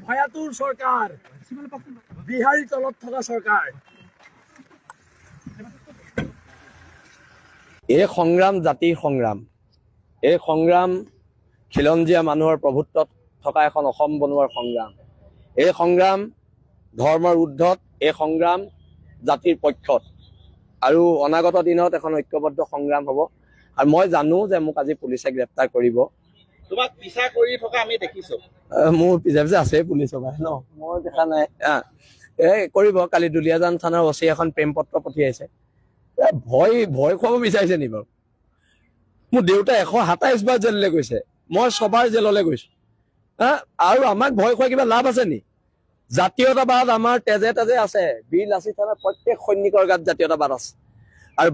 ভয়াতুৰ চৰকাৰ, বিহাৰী তলত থকা চৰকাৰ। এই সংগ্ৰাম জাতিৰ সংগ্ৰাম, এই সংগ্ৰাম খিলঞ্জীয়া মানুহৰ প্ৰভুত্বত থকা এখন অসম বনোৱাৰ সংগ্ৰাম। এই সংগ্ৰাম ধৰ্মৰ ঊৰ্ধত, এই সংগ্ৰাম জাতিৰ পক্ষত, আৰু অনাগত দিনত এখন ঐক্যবদ্ধ সংগ্ৰাম হ'ব। আৰু মই জানো যে মোক আজি পুলিচে গ্ৰেপ্তাৰ কৰিব। তোমাক পিছা কৰি থকা আমি দেখিছো। মোৰ পিছে পিছে আছে পুলিচ ন, মই দেখা নাই। কৰিব। কালি দুলীয়াজান থানাৰ অচি এখন প্ৰেম পত্ৰ পঠিয়াইছে। ভয় খুৱাব বিচাৰিছে নি বাৰু? মোৰ দেউতা 127 বাৰ জেললৈ গৈছে, মই 6 বাৰ জেললৈ গৈছো। আৰু আমাক ভয় খুৱাই কিবা লাভ আছে নি? জাতীয়তাবাদ আমাৰ তেজে তেজে আছে। বীৰ লাচিত থানাৰ প্ৰত্যেক সৈনিকৰ গাত জাতীয়তাবাদ আছে। আৰু